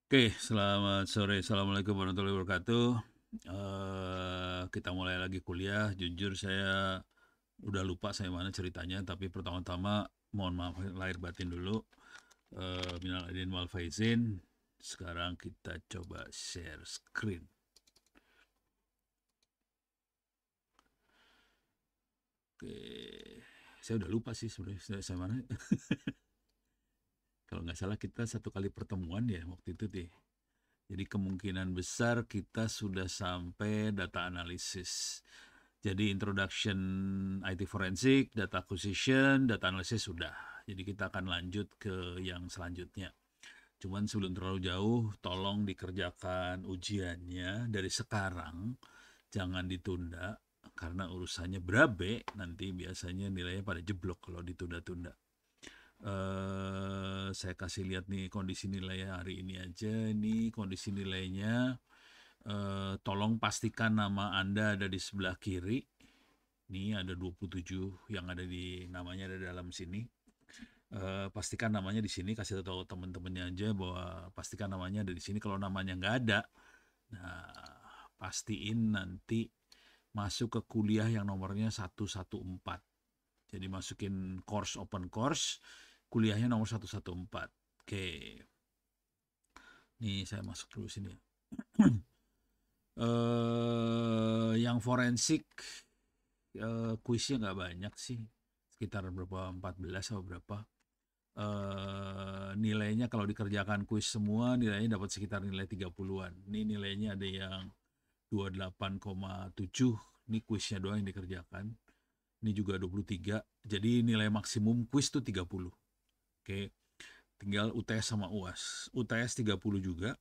Oke, selamat sore. Assalamualaikum warahmatullahi wabarakatuh. Kita mulai lagi kuliah. Jujur saya udah lupa saya mana ceritanya, tapi pertama-tama mohon maaf lahir batin dulu. Minal aidin wal faizin. Sekarang kita coba share screen. Oke, saya udah lupa sih sebenarnya saya mana. Kalau nggak salah kita satu kali pertemuan ya waktu itu deh. Jadi kemungkinan besar kita sudah sampai data analisis. Jadi introduction IT forensik, data acquisition, data analysis sudah. Jadi kita akan lanjut ke yang selanjutnya. Cuman sebelum terlalu jauh, tolong dikerjakan ujiannya dari sekarang, jangan ditunda karena urusannya berabe nanti biasanya nilainya pada jeblok kalau ditunda-tunda. Saya kasih lihat nih kondisi nilai hari ini aja. Ini kondisi nilainya. Tolong pastikan nama Anda ada di sebelah kiri. Ini ada 27 yang ada di namanya ada dalam sini. Pastikan namanya di sini, kasih tahu teman-temannya aja bahwa pastikan namanya ada di sini. Kalau namanya nggak ada, nah pastiin nanti masuk ke kuliah yang nomornya 114. Jadi masukin course open course, kuliahnya nomor 114. Oke, nih saya masuk dulu sini. Yang forensik kuisnya nggak banyak sih, sekitar berapa 14 atau berapa. Nilainya kalau dikerjakan kuis semua nilainya dapat sekitar nilai 30-an. Ini nilainya ada yang 28,7. Ini kuisnya doang yang dikerjakan. Ini juga 23. Jadi nilai maksimum kuis tuh 30. Oke. Tinggal UTS sama UAS. UTS 30 juga,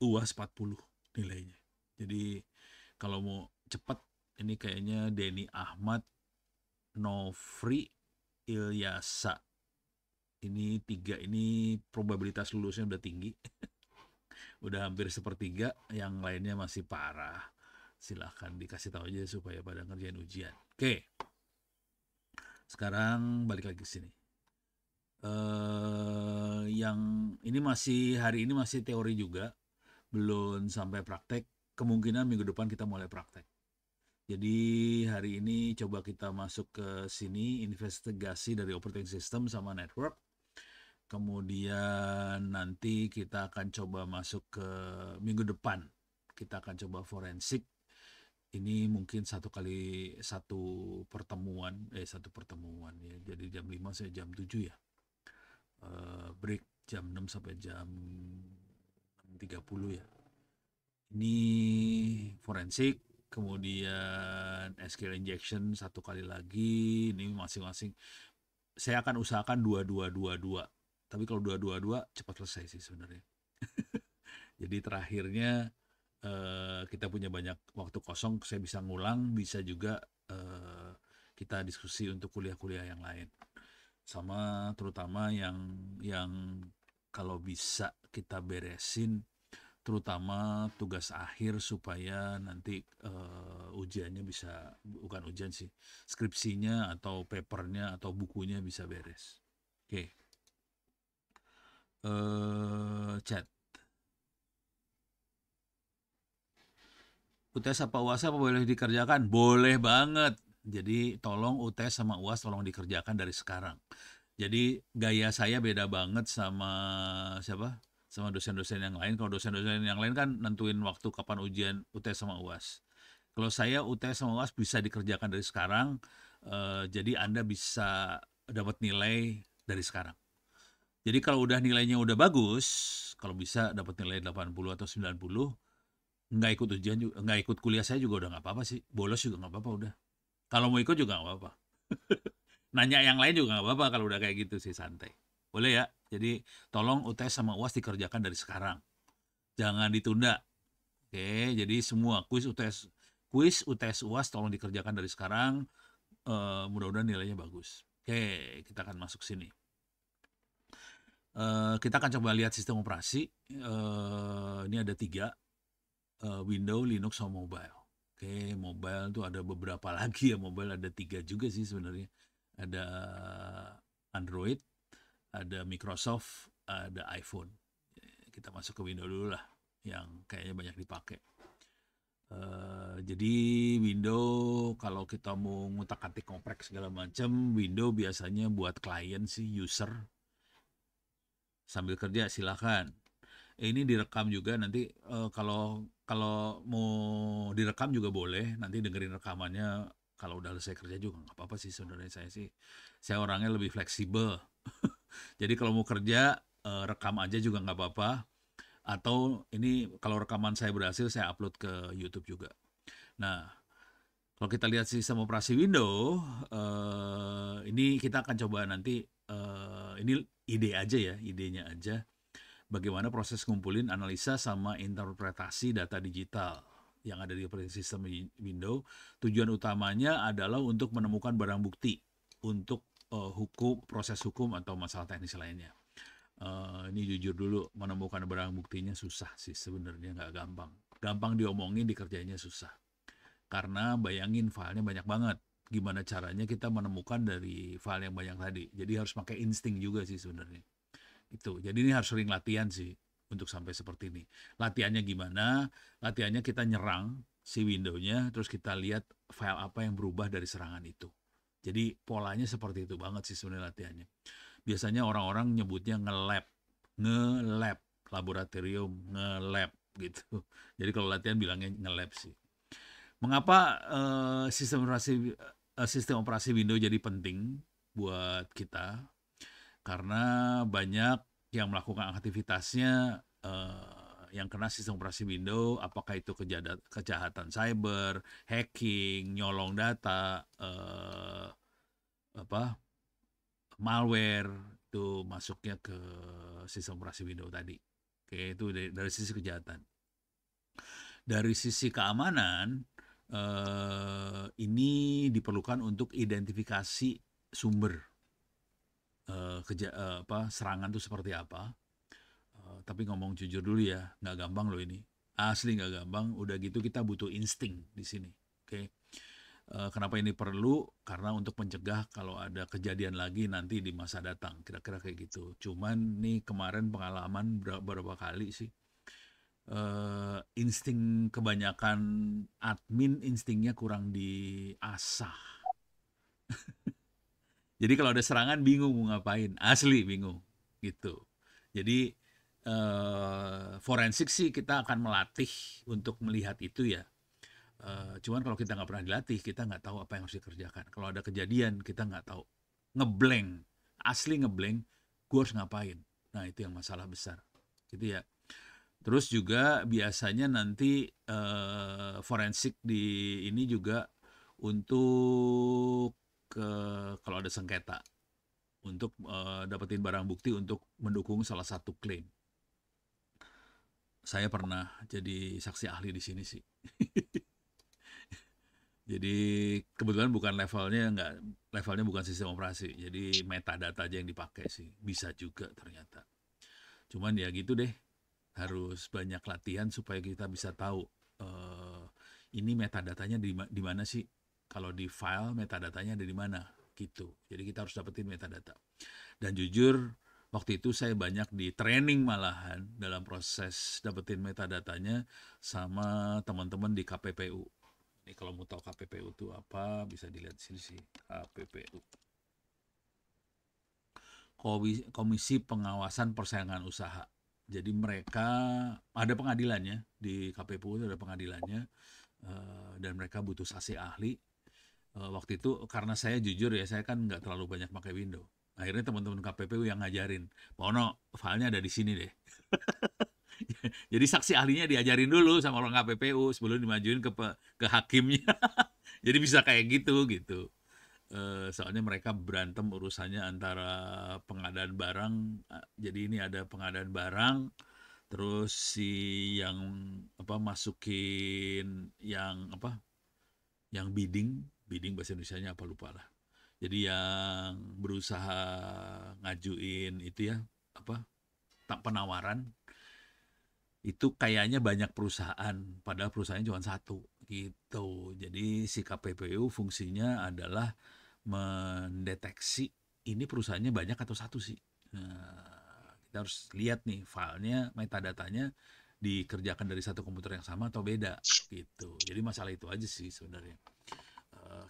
UAS 40 nilainya. Jadi kalau mau cepat ini kayaknya Denny Ahmad, Nofri, Ilyasa. Ini tiga ini probabilitas lulusnya udah tinggi. Udah hampir sepertiga, yang lainnya masih parah. Silahkan dikasih tahu aja supaya pada ngerjain ujian. Oke, sekarang balik lagi ke sini. Yang ini masih hari ini masih teori juga, belum sampai praktek. Kemungkinan minggu depan kita mulai praktek. Jadi hari ini coba kita masuk ke sini investigasi dari operating system sama network. Kemudian nanti kita akan coba masuk ke minggu depan. Kita akan coba forensik. Ini mungkin satu pertemuan ya. Jadi jam 5 sampai jam 7 ya. Break jam 6 sampai jam 6.30 ya. Ini forensik, kemudian SQL injection satu kali lagi, ini masing-masing. Saya akan usahakan dua dua dua dua. Tapi kalau dua dua dua cepat selesai sih sebenarnya. Jadi terakhirnya kita punya banyak waktu kosong, saya bisa ngulang, bisa juga kita diskusi untuk kuliah-kuliah yang lain. Sama terutama yang kalau bisa kita beresin terutama tugas akhir supaya nanti ujiannya bisa bukan ujian sih skripsinya atau papernya atau bukunya bisa beres. Oke, chat UTS apa UAS apa boleh dikerjakan? Boleh banget. Jadi tolong UTS sama UAS tolong dikerjakan dari sekarang. Jadi gaya saya beda banget sama siapa? Sama dosen-dosen yang lain. Kalau dosen-dosen yang lain kan nentuin waktu kapan ujian UTS sama UAS. Kalau saya UTS sama UAS bisa dikerjakan dari sekarang. Jadi Anda bisa dapat nilai dari sekarang. Jadi kalau udah nilainya udah bagus, kalau bisa dapat nilai 80 atau 90, nggak ikut ujian juga, nggak ikut kuliah saya juga udah nggak apa-apa sih. Bolos juga nggak apa-apa udah. Kalau mau ikut juga nggak apa-apa. Nanya yang lain juga nggak apa-apa kalau udah kayak gitu sih santai. Boleh ya? Jadi tolong UTS sama UAS dikerjakan dari sekarang. Jangan ditunda. Oke, jadi semua kuis UTS UAS tolong dikerjakan dari sekarang. Mudah-mudahan nilainya bagus. Oke, kita akan masuk sini. Kita akan coba lihat sistem operasi. Ini ada 3, Windows, Linux, sama mobile. Oke, mobile tuh ada beberapa lagi ya. Mobile ada 3 juga sih sebenarnya. Ada Android, ada Microsoft, ada iPhone. kita masuk ke window dulu lah, yang kayaknya banyak dipakai. Jadi window kalau kita mau ngutak-atik ngoprek segala macam, window biasanya buat klien sih, user. Sambil kerja silakan. Ini direkam juga nanti, kalau kalau mau direkam juga boleh, nanti dengerin rekamannya kalau udah selesai kerja juga nggak apa-apa sih sebenarnya. Saya orangnya lebih fleksibel. Jadi kalau mau kerja, rekam aja juga nggak apa-apa, atau ini kalau rekaman saya berhasil saya upload ke YouTube juga. Nah, kalau kita lihat sistem operasi Windows, ini kita akan coba nanti, ini ide aja ya, idenya aja, bagaimana proses ngumpulin, analisa, sama interpretasi data digital yang ada di operating system Windows. Tujuan utamanya adalah untuk menemukan barang bukti untuk proses hukum atau masalah teknis lainnya. Ini jujur dulu, menemukan barang buktinya susah sih sebenarnya, nggak gampang. Gampang diomongin, dikerjainnya susah. Karena bayangin filenya banyak banget. Gimana caranya kita menemukan dari file yang banyak tadi. Jadi harus pakai insting juga sih sebenarnya. Itu. Jadi ini harus sering latihan sih untuk sampai seperti ini. Latihannya gimana? Latihannya kita nyerang si window-nya, terus kita lihat file apa yang berubah dari serangan itu. Jadi polanya seperti itu banget sih sebenarnya latihannya. Biasanya orang-orang nyebutnya nge-lab, laboratorium, nge-lab gitu. Jadi kalau latihan bilangnya nge-lab sih. Mengapa sistem operasi Windows jadi penting buat kita? Karena banyak yang melakukan aktivitasnya yang kena sistem operasi Windows, apakah itu kejahatan cyber, hacking, nyolong data, malware, itu masuknya ke sistem operasi Windows tadi. Oke, itu dari sisi kejahatan. Dari sisi keamanan, ini diperlukan untuk identifikasi sumber serangan itu seperti apa. Tapi ngomong jujur dulu ya, nggak gampang loh ini. Asli nggak gampang. Udah gitu kita butuh insting di sini. Oke. Kenapa ini perlu? Karena untuk mencegah kalau ada kejadian lagi nanti di masa datang. Kira-kira kayak gitu. Cuman nih kemarin pengalaman beberapa kali sih. Insting kebanyakan admin, instingnya kurang diasah. Jadi kalau ada serangan bingung mau ngapain, asli bingung gitu. Jadi forensik sih kita akan melatih untuk melihat itu ya. Cuman kalau kita nggak pernah dilatih, kita nggak tahu apa yang harus dikerjakan. Kalau ada kejadian kita nggak tahu, ngeblank, asli ngeblank, gue harus ngapain. Nah itu yang masalah besar, gitu ya. Terus juga biasanya nanti forensik di ini juga untuk kalau ada sengketa, untuk dapetin barang bukti untuk mendukung salah satu klaim. Saya pernah jadi saksi ahli di sini sih. Jadi kebetulan levelnya bukan sistem operasi, jadi metadata aja yang dipakai sih, bisa juga ternyata. Cuman ya gitu deh, harus banyak latihan supaya kita bisa tahu ini metadatanya di mana sih. Kalau di file metadatanya ada di mana gitu. Jadi kita harus dapetin metadata. Dan jujur waktu itu saya banyak di training malahan dalam proses dapetin metadatanya sama teman-teman di KPPU. Ini kalau mau tahu KPPU itu apa bisa dilihat di sini sih, KPPU. Komisi Pengawasan Persaingan Usaha. Jadi mereka ada pengadilannya, di KPPU itu ada pengadilannya, dan mereka butuh saksi ahli. Waktu itu karena saya jujur ya, saya kan nggak terlalu banyak pakai Windows. Akhirnya teman-teman KPPU yang ngajarin, Pak Ono, filenya ada di sini deh. Jadi saksi ahlinya diajarin dulu sama orang KPPU sebelum dimajuin ke hakimnya. Jadi bisa kayak gitu. Soalnya mereka berantem urusannya antara pengadaan barang. Jadi ini ada pengadaan barang, terus si yang masukin yang bidding bahasa Indonesianya apa lupa lah. Jadi yang berusaha ngajuin itu ya penawaran itu kayaknya banyak perusahaan, padahal perusahaannya cuma satu gitu. Jadi si KPPU fungsinya adalah mendeteksi ini perusahaannya banyak atau satu sih. Nah, Kita harus lihat nih filenya, metadatanya dikerjakan dari satu komputer yang sama atau beda gitu. Jadi masalah itu aja sih sebenarnya.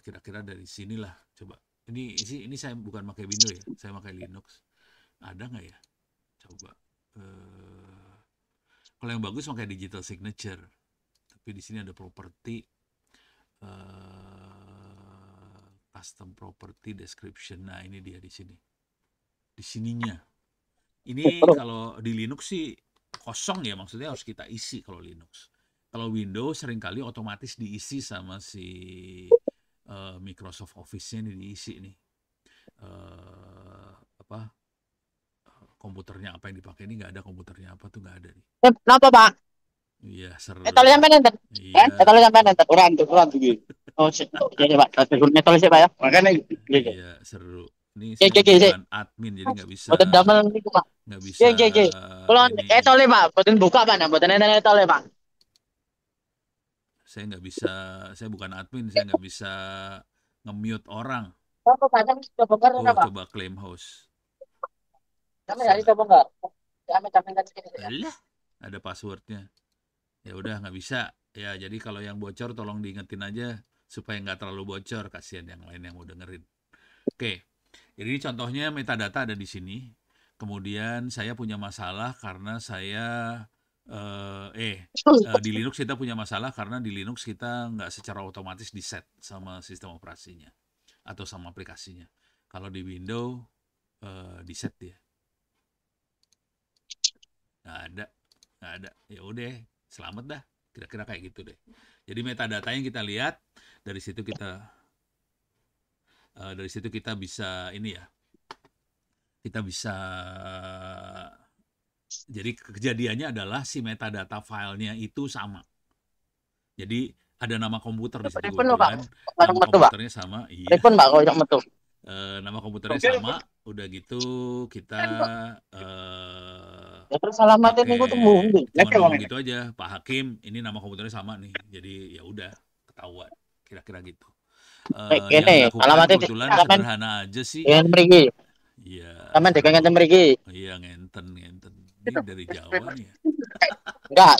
Kira-kira dari sinilah coba. Ini saya bukan pakai Windows ya, saya pakai Linux. Ada nggak ya? Coba. Kalau yang bagus pakai digital signature. Tapi di sini ada property, custom property description. Nah ini dia di sini. Di sininya. Ini kalau di Linux sih kosong ya, maksudnya harus kita isi kalau Linux. Kalau Windows seringkali otomatis diisi sama si Microsoft Office-nya ini diisi nih. Apa komputernya apa yang dipakai ini nggak ada, komputernya apa tuh nggak ada nih. Kenapa, Pak? Iya seru. Tolong sampai nanti. Iya. Tolong sampai nanti. Kurang tuh. Oh, jadi Pak. Tolong siapa ya? Makanya. Iya seru. Ini Oke, saya oke, oke. bukan admin jadi Boten damel niku, Pak. nggak bisa Oke, oke. Kalau ini. tole, Pak. Boten buka, Pak. Nah, boten enten tole, Pak. Saya nggak bisa, saya bukan admin, saya nggak bisa nge-mute orang. Apa kadang coba Oh, enggak, Pak? coba claim host. Kami Saya hari nggak, coba enggak? Kami kami kan sedikit ya. alah, ada passwordnya. Ya udah nggak bisa. Ya, jadi kalau yang bocor tolong diingetin aja supaya nggak terlalu bocor. Kasihan yang lain yang mau dengerin. Oke, jadi contohnya metadata ada di sini. Kemudian saya punya masalah karena di Linux kita punya masalah karena di Linux kita nggak secara otomatis di set sama sistem operasinya atau sama aplikasinya. Kalau di Windows di set dia. Nggak ada. Ya udah, selamat dah. Kira-kira kayak gitu deh. Jadi metadata yang kita lihat dari situ kita bisa ini ya. Kita bisa jadi kejadiannya adalah si metadata filenya itu sama. Jadi ada nama komputer di situ Pripun lho, Pak? kebetulan. Bareng Nama metu, Pak. komputernya sama, iya. Pripun, Pak, kok metu? Nama komputernya sama. Udah gitu kita Ya terus alamatin niku tembung pakai ndi? cuma ngomong gitu aja, Pak Hakim, ini nama komputernya sama nih. Jadi ya udah ketahuan. Kira-kira gitu. Yang Kene, dilakukan alamatnya kebetulan sampean sederhana aja sih. dengan mriki. Iya, Sampean dekan ngenten seru. mriki. Iya, ngenten. Ini dari Jawa nih ya. Enggak,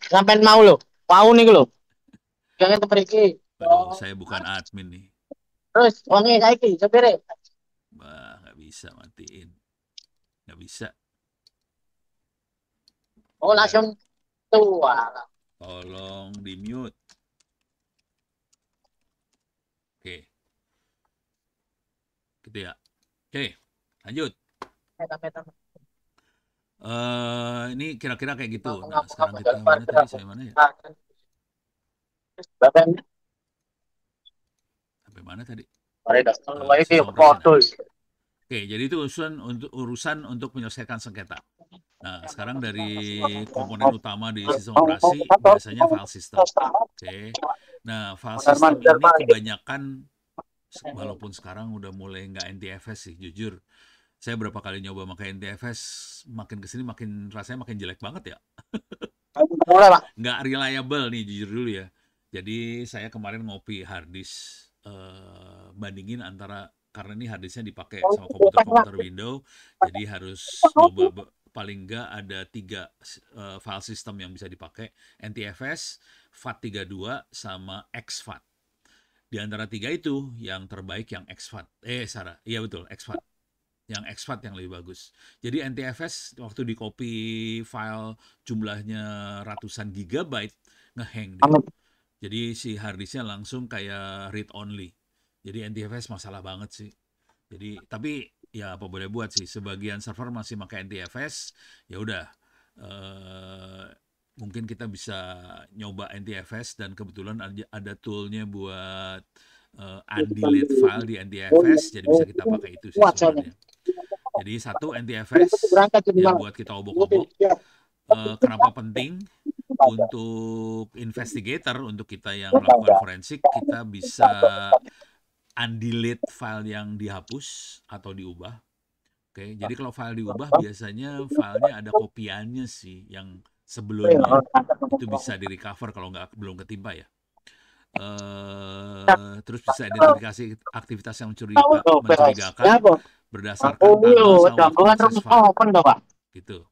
sampean mau lho. Mau niku lho. Dekan ngenten mriki. Waduh, saya bukan admin nih. Terus wonge saiki supire. Bah, nggak bisa matiin. Nggak bisa. Oh, Udah, langsung tua. tolong di mute. Oke, gitu ya. Oke, lanjut. Ini kira-kira kayak gitu. Nah, sekarang kita mana tadi? Saya mana ya? Sampai mana tadi? Sistem operasi. Nah. Oke, jadi itu urusan untuk menyelesaikan sengketa. Nah, sekarang dari komponen utama di sistem operasi biasanya file system. Oke. Nah, file system ini kebanyakan walaupun sekarang udah mulai nggak NTFS sih, jujur. Saya berapa kali nyoba pakai NTFS, makin kesini makin rasanya makin jelek banget ya. Nggak reliable nih, jujur dulu ya. Jadi saya kemarin ngopi harddisk, bandingin antara, karena ini harddisknya dipakai sama komputer Windows, jadi harus nyoba paling nggak ada 3 file system yang bisa dipakai, NTFS, FAT32, sama exFAT. Di antara 3 itu yang terbaik yang exFAT. Iya betul, exFAT. Yang exFAT yang lebih bagus. Jadi NTFS waktu di copy file jumlahnya ratusan gigabyte ngehang dia. Jadi si harddisknya langsung kayak read only. Jadi NTFS masalah banget sih. Jadi tapi ya apa boleh buat sih. Sebagian server masih pakai NTFS. Ya udah. Mungkin kita bisa nyoba NTFS dan kebetulan ada toolnya buat undelete file di NTFS. Jadi bisa kita pakai itu sih sebenarnya. Jadi satu NTFS yang buat kita obok-obok. Kenapa penting? Untuk investigator, untuk kita yang melakukan forensik, kita bisa undelete file yang dihapus atau diubah. Oke, jadi kalau file diubah biasanya filenya ada kopiannya sih yang sebelumnya. Itu bisa di-recover kalau belum ketimpa ya. Terus bisa identifikasi aktivitas yang mencurigakan berdasarkan tanggal sama waktu akses file. gitu.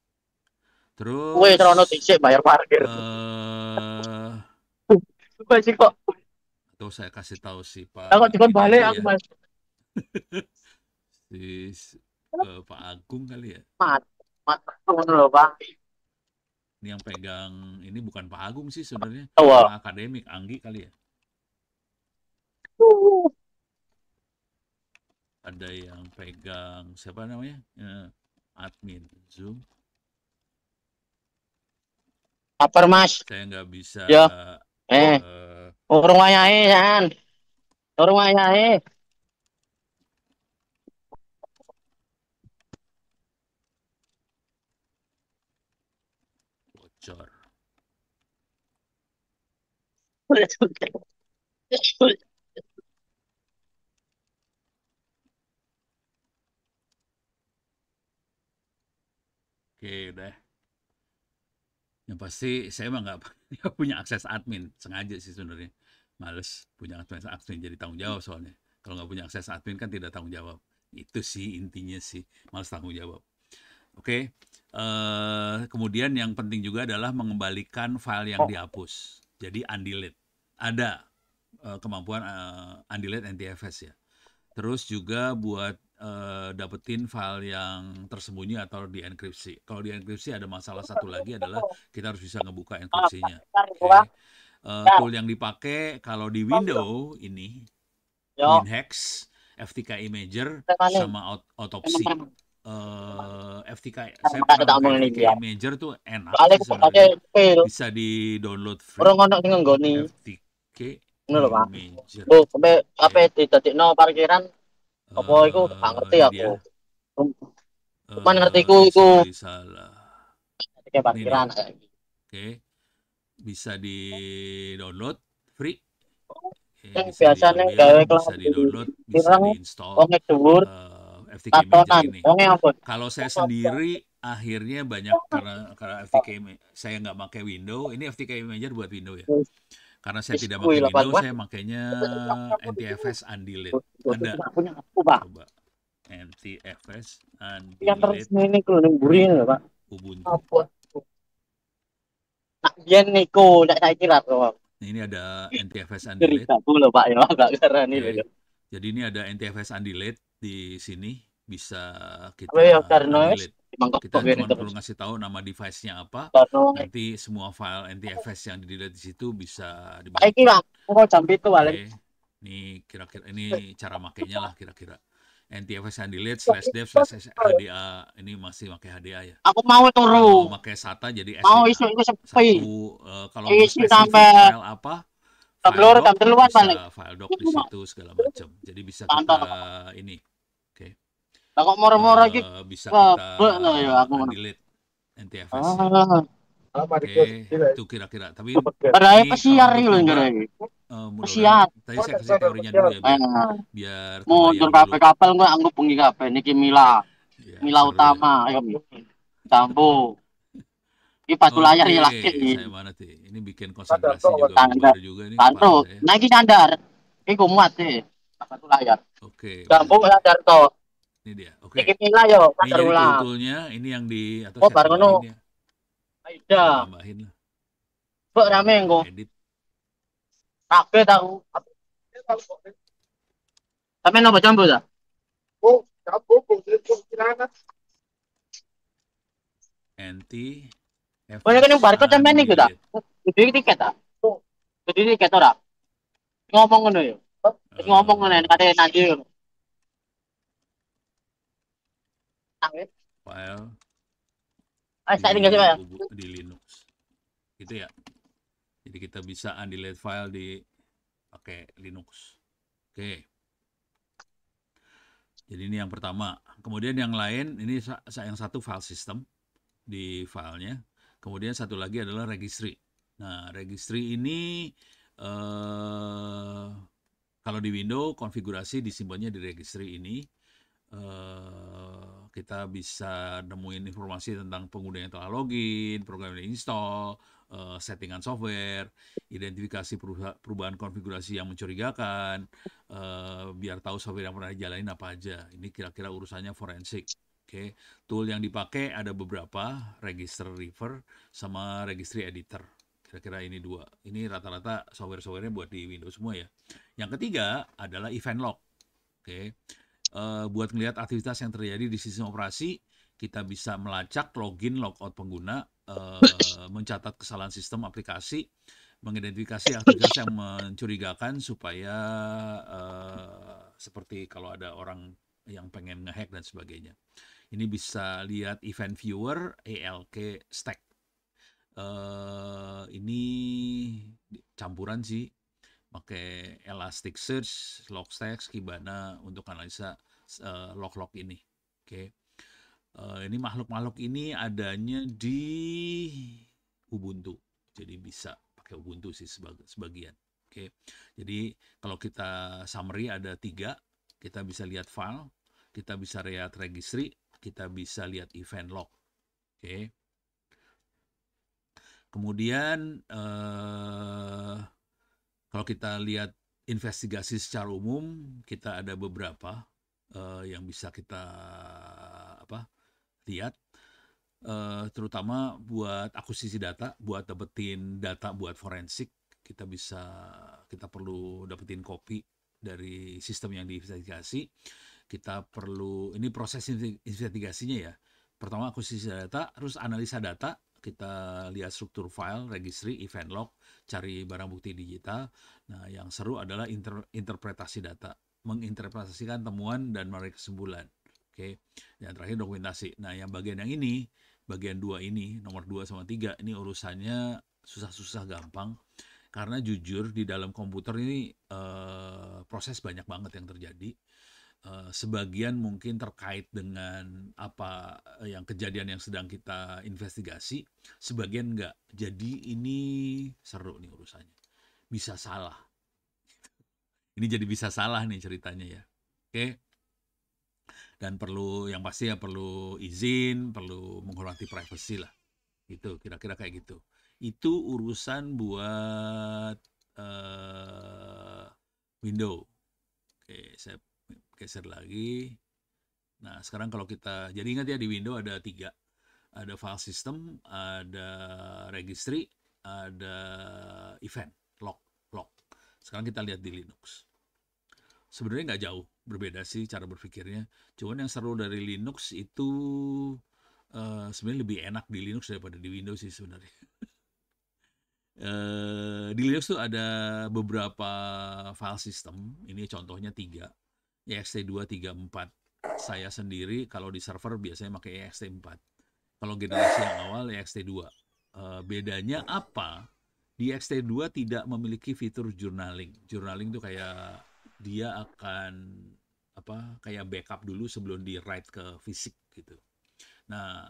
Wih, Terus terono dhisik bayar parkir. eh Coba sih kok. atau saya kasih tahu si Aku Pak dikon ini balik aja aku ya, Mas. Pak Agung kali ya. Mat. Mat ngono lho, Pak. Ini yang pegang ini bukan Pak Agung sih sebenarnya, Tawa. Pak Akademik Anggi kali ya. Ada yang pegang siapa namanya? Admin Zoom. Kabar Mas. Saya nggak bisa Ya, eh, urung wayahe, San. Urung wayahe. bocor. Oke, udah. Yang pasti saya emang nggak punya akses admin, sengaja sih sebenarnya. Males punya akses admin jadi tanggung jawab soalnya. Kalau nggak punya akses admin kan tidak tanggung jawab. Itu sih intinya sih, males tanggung jawab. Oke, kemudian yang penting juga adalah mengembalikan file yang dihapus. Jadi undelete. Ada kemampuan undelete NTFS ya. Terus juga buat dapetin file yang tersembunyi atau dienkripsi. Kalau dienkripsi ada masalah satu lagi adalah kita harus bisa ngebuka enkripsinya. Oke. Tool yang dipakai kalau di Windows ini Yo, WinHex, FTK Imager, temane. sama Autopsy. FTK, saya Tak pernah tak pakai omongin iki ya. FTK Imager tuh enak Soale sih aku pakai sebenarnya. pil. Bisa di download free. Urung ono sing nggoni. FTK Ngono lho, Pak. Imager. Bu, sampai apa Oke. didadekno parkiran apa iku gak ngerti Ini aku. dia. Cuman ngertiku iku Sorry salah. kayak Ini dia. parkiran. Oke. Bisa di download free. Oke, Yang bisa biasanya diambil, gawe bisa kelambi di download, bisa pirang diinstal wong dhuwur FTK Imager katonan. ini. Wonge ampun. Kalau saya sendiri akhirnya banyak karena FTK saya nggak pakai Windows, ini FTK Imager buat Windows ya. Karena saya Wis tidak kuwi pakai lah Pak. Windows, saya makainya NTFS Undelete. Ada Punya aku, Pak. coba NTFS Yang terus Undelete ini ku ning mburi Free lho, Pak. Ubuntu. Apa? Nak biyen niku ndak saiki ra kok. Nah, ini ada NTFS Undelete. Ceritaku lho, Pak ya, agak garani lho. Oke. Jadi ini ada NTFS Undelete di sini bisa Apa kita ya karena undelete. mangkok Kita kiri cuma perlu terus. ngasih tahu nama device-nya apa. Karena Nanti semua file NTFS yang di delete di situ bisa saiki dibalikin. lah, kok jam itu balik. Oke. Ini kira-kira ini cara makainya lah kira-kira. NTFS Undelete /dev/HDA ini masih pakai HDA ya. Aku mau Kalau turu. pakai SATA jadi Mau SDA. isu sepi. Satu kalau mau Isi spesifik sampai file apa, jam file loro doc jam teluan balik. bisa file doc di situ segala macam. Jadi bisa kita Kantor. ini, oke, Lah kok moro-moro iki bisa kita kebek lho ya aku ngono. undelete NTFS-nya. Ah, Oke, itu kira-kira. Tapi padahal ini kalau pesiar untuk iki lho nyoba, njero iki. mudah-mudahan Pesiar. tadi saya kasih teorinya dulu ya biar Ah, biar mundur kebayang dulu. kabeh-kabeh engko anggap bengi kabeh niki Mila. Ya, Mila seru ya. utama ayo. Campu. Iki batu layar ya Oke, lagi. saya mana tuh? Ini bikin konsentrasi juga Standar. bubar juga nih kepala Tantu, saya. naiki sandar. Iki muat sih. Batu layar. Oke, Campu baik. sandar to. Ini dia. Niki Oke. Mila yo Ini sandar jadi ulang. tool-toolnya, ini yang di atau Oh, saya bar ngono. tambahin ya. Aida. Saya tambahin lah. Kok rame engko. Edit. Kabeh tahu. Sampe nopo campu ta? Oh, campu kira-kira. NT Oh, ini kan yang barcode sampe niku ta? Undelete. Kudu tiket ta? Kudu tiket ora? Ngomong ngono yo. Wis ngomong ngono kate nanti. File Tak tinggal sih, Pak. di Linux. Gitu ya. Jadi kita bisa undelete file di pakai Linux. Oke. Jadi ini yang pertama. Kemudian yang lain ini yang satu file system di filenya. Kemudian satu lagi adalah registry. Nah, registry ini kalau di Windows konfigurasi disimpannya di registry ini. Kita bisa nemuin informasi tentang pengguna yang telah login, program yang install, settingan software, identifikasi perubahan konfigurasi yang mencurigakan, biar tahu software yang pernah dijalanin apa aja. Ini kira-kira urusannya forensik. Oke, tool yang dipakai ada beberapa, Register River sama Registry Editor. Kira-kira ini dua. Ini rata-rata software-softwarenya buat di Windows semua ya. Yang ketiga adalah Event Log. Oke, buat melihat aktivitas yang terjadi di sistem operasi, kita bisa melacak login, logout pengguna, mencatat kesalahan sistem aplikasi, mengidentifikasi aktivitas yang mencurigakan supaya seperti kalau ada orang yang pengen ngehack dan sebagainya. Ini bisa lihat event viewer, ALK stack. Ini campuran sih, pakai Elasticsearch, Logstash, Kibana untuk analisa log-log ini. Oke. Ini makhluk-makhluk ini adanya di Ubuntu. Jadi bisa pakai Ubuntu sih sebagian. Oke. Jadi kalau kita summary ada 3, kita bisa lihat file, kita bisa lihat registry, kita bisa lihat event log. Oke. Kemudian kalau kita lihat investigasi secara umum, kita ada beberapa yang bisa kita lihat, terutama buat akuisisi data, buat dapetin data buat forensik. Kita perlu dapetin copy dari sistem yang diinvestigasi. Kita perlu, ini proses investigasinya ya. Pertama akuisisi data, terus analisa data, kita lihat struktur file, registry, event log, cari barang bukti digital. Nah, yang seru adalah interpretasi data, menginterpretasikan temuan dan menarik kesimpulan. Oke. Yang terakhir dokumentasi. Nah, yang bagian ini, bagian 2 ini, nomor 2 sama 3, ini urusannya susah-susah gampang. Karena jujur di dalam komputer ini proses banyak banget yang terjadi. Sebagian mungkin terkait dengan apa yang kejadian yang sedang kita investigasi, sebagian enggak. Jadi ini seru nih urusannya. Bisa salah. Ini jadi bisa salah nih ceritanya ya. Oke. Dan yang pasti ya perlu izin, perlu menghormati privacy lah. Gitu, kira-kira kayak gitu. Itu urusan buat window. Oke, saya geser lagi. Nah, sekarang kalau kita, jadi ingat ya di window ada 3. Ada file system, ada registry, ada event, log. Sekarang kita lihat di Linux. Sebenarnya nggak jauh berbeda sih cara berpikirnya. Cuman yang seru dari Linux itu sebenarnya lebih enak di Linux daripada di Windows sih sebenarnya. Di Linux tuh ada beberapa file system. Ini contohnya 3. ext2, 3, 4. Saya sendiri kalau di server biasanya pakai ext4. Kalau generasi yang awal ext2. Bedanya apa? Di ext2 tidak memiliki fitur journaling. Journaling tuh kayak dia akan kayak backup dulu sebelum di write ke fisik gitu. Nah,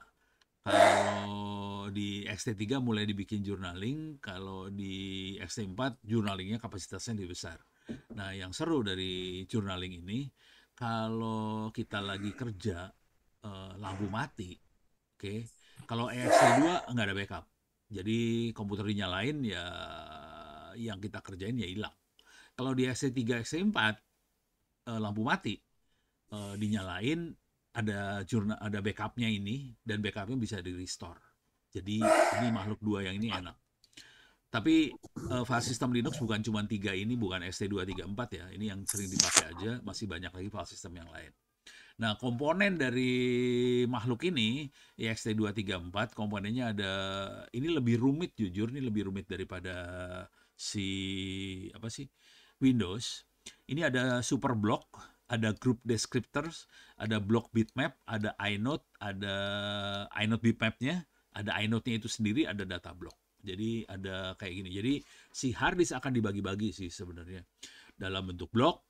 kalau di ext3 mulai dibikin journaling, kalau di ext4 journalingnya kapasitasnya lebih besar. Nah, yang seru dari journaling ini, kalau kita lagi kerja, lampu mati, oke. Kalau ext2 nggak ada backup. Jadi komputer dinyalain ya yang kita kerjain ya hilang. Kalau di ext3, ext4 lampu mati, dinyalain ada backupnya ini, dan backupnya bisa di restore. Jadi ini makhluk 2 yang ini enak. Tapi file system Linux bukan cuma 3 ini, bukan ext2, 3, 4 ya. Ini yang sering dipakai aja, masih banyak lagi file system yang lain. Nah, komponen dari makhluk ini, ext2, 3, 4, komponennya ada, ini lebih rumit jujur, ini lebih rumit daripada Windows. Ini ada super block, ada group descriptors, ada block bitmap, ada inode, ada inode bitmapnya, ada inode-nya itu sendiri, ada data block. Jadi ada kayak gini. Jadi si hard disk akan dibagi-bagi sih sebenarnya. Dalam bentuk blok,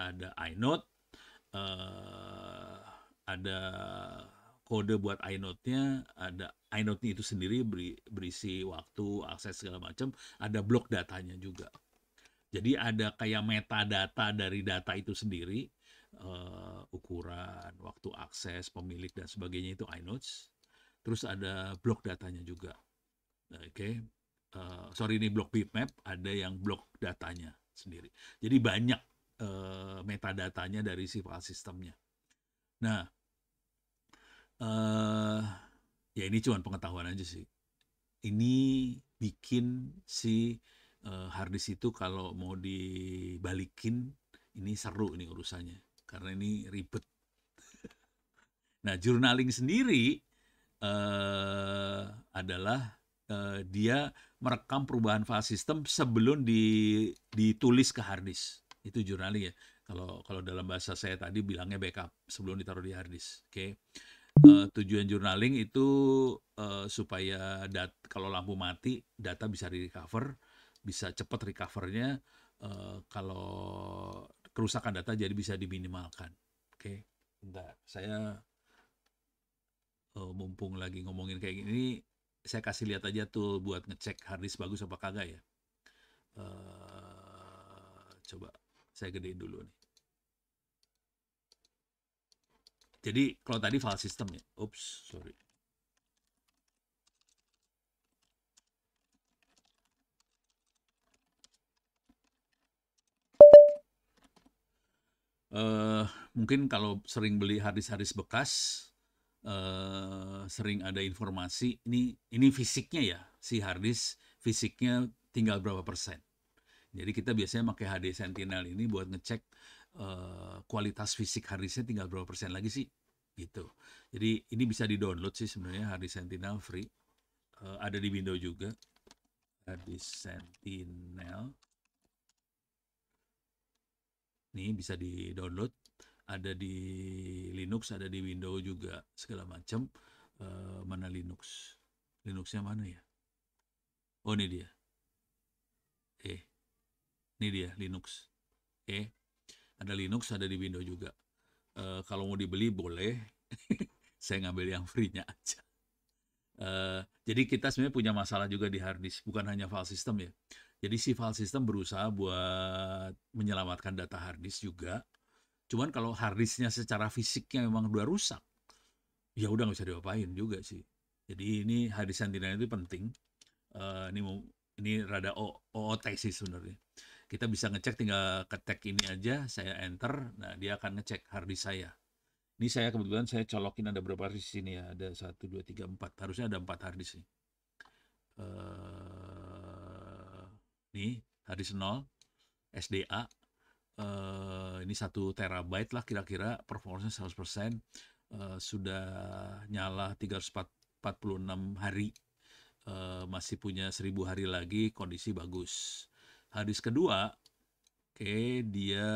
ada inode, ada kode buat inode-nya, ada inode-nya itu sendiri berisi waktu, akses segala macam, ada blok datanya juga. Jadi ada kayak metadata dari data itu sendiri, ukuran, waktu akses, pemilik dan sebagainya itu inodes. Terus ada blok datanya juga. Oke. Sorry, ini blok bitmap, ada yang blok datanya sendiri. Jadi banyak metadatanya dari si file sistemnya. Nah, eh ya ini cuma pengetahuan aja sih. Ini bikin si hard disk itu kalau mau dibalikin ini seru ini urusannya karena ini ribet. Nah, journaling sendiri adalah dia merekam perubahan file system sebelum ditulis ke hard disk. Itu journaling ya. Kalau kalau dalam bahasa saya tadi bilangnya backup sebelum ditaruh di hard disk. Oke. Tujuan journaling itu supaya kalau lampu mati data bisa di-recover, bisa cepat recovernya, kalau kerusakan data jadi bisa diminimalkan. Oke. Bentar, saya mumpung lagi ngomongin kayak gini, saya kasih lihat aja tuh buat ngecek harddisk bagus apa kagak ya. Coba saya gedein dulu nih. Jadi kalau tadi file system ya, oops, sorry. Mungkin kalau sering beli harddisk bekas, sering ada informasi ini fisiknya ya, si harddisk fisiknya tinggal berapa persen. Jadi kita biasanya pakai HD Sentinel ini buat ngecek kualitas fisik harddisknya tinggal berapa persen lagi sih, gitu. Jadi ini bisa di-download sih sebenarnya harddisk Sentinel free. Ada di Windows juga, harddisk Sentinel. Nih bisa di-download, ada di Linux, ada di Windows juga segala macam. Mana Linux? Linuxnya mana ya? Oh ini dia. Ini dia Linux. Ada Linux, ada di Windows juga. Kalau mau dibeli boleh. Saya ngambil yang free-nya aja. Jadi kita sebenarnya punya masalah juga di hard disk, bukan hanya file system ya. Jadi si file system berusaha buat menyelamatkan data hard disk juga. Cuman kalau hard disknya secara fisiknya memang udah rusak, ya udah nggak bisa diapain juga sih. Jadi ini hard disk Sentinel itu penting. Ini rada OOT sih sebenarnya. Kita bisa ngecek tinggal ketik ini aja, saya enter, nah dia akan ngecek hard disk saya. Ini saya kebetulan saya colokin ada berapa hard disk ini ya, ada 1, 2, 3, 4. Harusnya ada 4 hard disk nih. Nih, hard disk 0, SDA. Ini 1 terabyte lah kira-kira, performanya 100%. Sudah nyala 346 hari. Masih punya 1000 hari lagi, kondisi bagus. Hard disk kedua, dia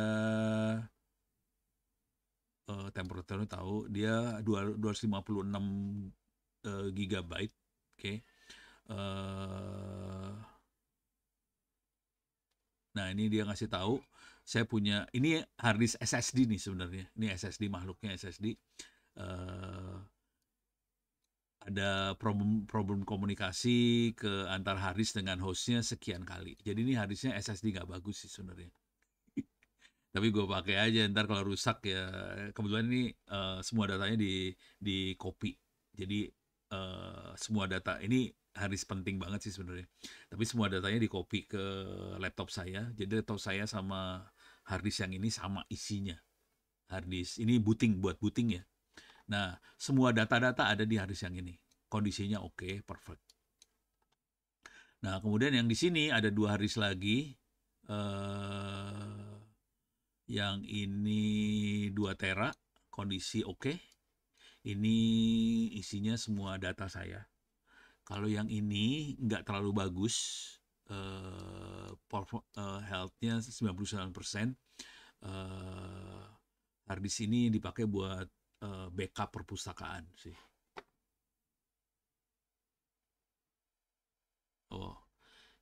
temperaturnya tahu, dia 256 gigabyte. Nah ini dia ngasih tahu, saya punya, ini hard disk SSD nih sebenarnya. Ini SSD, makhluknya SSD. Ada problem komunikasi ke antar hard disk dengan hostnya sekian kali. Jadi ini hard disknya SSD nggak bagus sih sebenarnya. Tapi gue pakai aja, ntar kalau rusak ya. Kebetulan ini semua datanya di copy. Jadi semua data ini hard disk penting banget sih sebenarnya. Tapi semua datanya di copy ke laptop saya. Jadi laptop saya sama hard disk yang ini sama isinya. Hard disk ini buat booting ya. Nah, semua data-data ada di hard disk yang ini. Kondisinya oke, perfect. Nah, kemudian yang di sini ada 2 hard disk lagi. Yang ini 2 tera, kondisi oke. Ini isinya semua data saya. Kalau yang ini nggak terlalu bagus, health-nya 99%. Hard disk ini dipakai buat backup perpustakaan sih. Oh,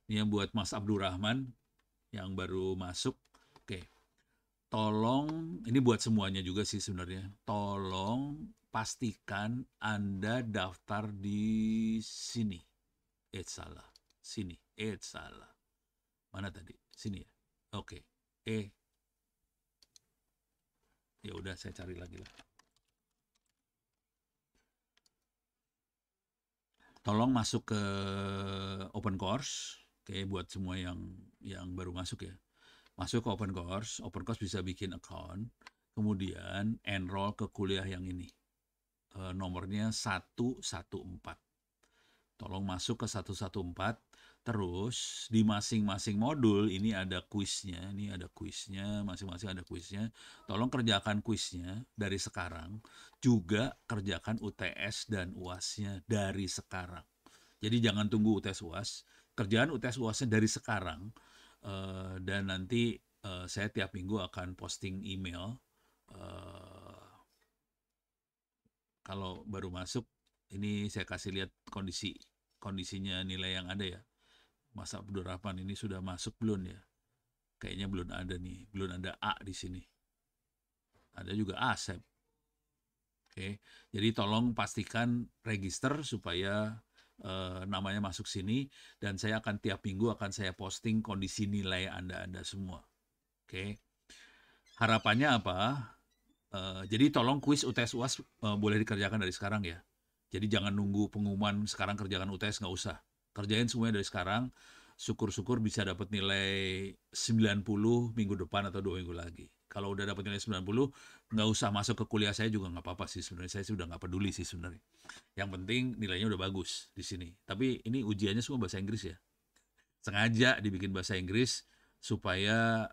ini yang buat Mas Abdurrahman yang baru masuk. Oke, tolong, ini buat semuanya juga sih sebenarnya. Tolong pastikan Anda daftar di sini. Salah. Sini. Salah. Mana tadi? Sini ya. Oke. Ya udah saya cari lagi lah. Tolong masuk ke Open Course. Oke, buat semua yang baru masuk ya. Masuk ke Open Course bisa bikin account, kemudian enroll ke kuliah yang ini. nomornya 114. Tolong masuk ke 114. Terus di masing-masing modul ini ada kuisnya, masing-masing ada kuisnya. Tolong kerjakan kuisnya dari sekarang, juga kerjakan UTS dan UAS-nya dari sekarang. Jadi jangan tunggu UTS UAS, kerjaan UTS UAS-nya dari sekarang. Dan nanti saya tiap minggu akan posting email. Kalau baru masuk, ini saya kasih lihat kondisinya nilai yang ada ya. Masa penerapan ini sudah masuk belum ya? Kayaknya belum ada nih, belum ada A di sini. Ada juga Asep. Oke, jadi tolong pastikan register supaya namanya masuk sini, dan saya akan tiap minggu akan saya posting kondisi nilai Anda semua. Oke, harapannya apa? Jadi tolong kuis UTS UAS boleh dikerjakan dari sekarang ya. Jadi jangan nunggu pengumuman sekarang kerjakan UTS, nggak usah. Kerjain semuanya dari sekarang. Syukur-syukur bisa dapat nilai 90 minggu depan atau 2 minggu lagi. Kalau udah dapat nilai 90, nggak usah masuk ke kuliah saya juga nggak apa-apa sih sebenarnya. Saya sudah nggak peduli sih sebenarnya. Yang penting nilainya udah bagus di sini. Tapi ini ujiannya semua bahasa Inggris ya. Sengaja dibikin bahasa Inggris supaya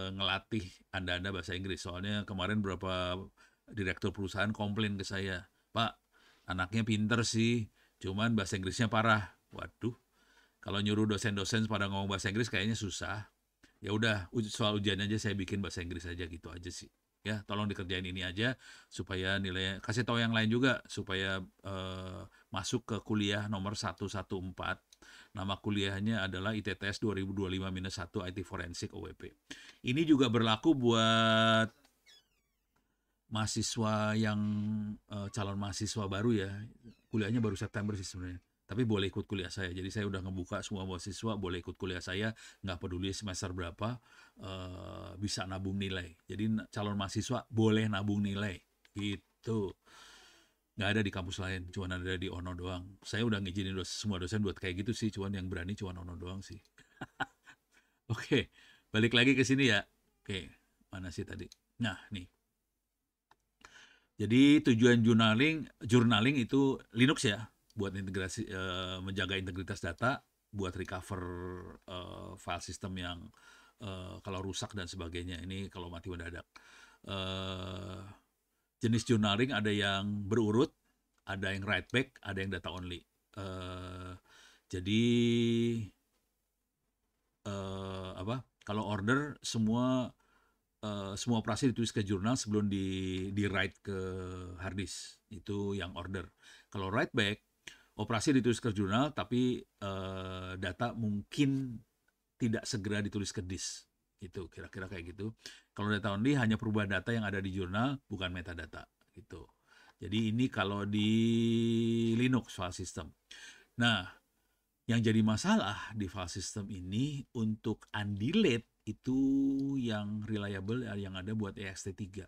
ngelatih Anda-Anda bahasa Inggris. Soalnya kemarin beberapa direktur perusahaan komplain ke saya, Pak, anaknya pinter sih, cuman bahasa Inggrisnya parah. Waduh, kalau nyuruh dosen-dosen pada ngomong bahasa Inggris kayaknya susah. Ya udah, soal ujian aja saya bikin bahasa Inggris aja gitu aja sih. Ya, tolong dikerjain ini aja supaya nilai, kasih tahu yang lain juga supaya masuk ke kuliah nomor 114. Nama kuliahnya adalah ITTS 2025-1 IT Forensik OWP. Ini juga berlaku buat mahasiswa yang calon mahasiswa baru ya. Kuliahnya baru September sih sebenarnya. Tapi boleh ikut kuliah saya. Jadi saya udah ngebuka semua mahasiswa boleh ikut kuliah saya, nggak peduli semester berapa, bisa nabung nilai. Jadi calon mahasiswa boleh nabung nilai. Gitu. Nggak ada di kampus lain, cuma ada di Ono doang. Saya udah ngizinin semua dosen buat kayak gitu sih, cuman yang berani cuma Ono doang sih. Oke, balik lagi ke sini ya. Oke, mana sih tadi? Nah, nih. Jadi tujuan journaling itu Linux ya, buat integrasi, menjaga integritas data, buat recover file system yang kalau rusak dan sebagainya. Ini kalau mati mendadak. Eh, Jenis journaling ada yang berurut, ada yang write back, ada yang data only. Jadi apa? Kalau order semua operasi ditulis ke jurnal sebelum di write ke hard disk, itu yang order. Kalau write back, operasi ditulis ke jurnal tapi data mungkin tidak segera ditulis ke disk, itu kira-kira kayak gitu. Kalau data only hanya perubahan data yang ada di jurnal, bukan metadata gitu. Jadi ini kalau di Linux file system. Nah, yang jadi masalah di file system ini untuk undelete itu yang reliable yang ada buat ext3.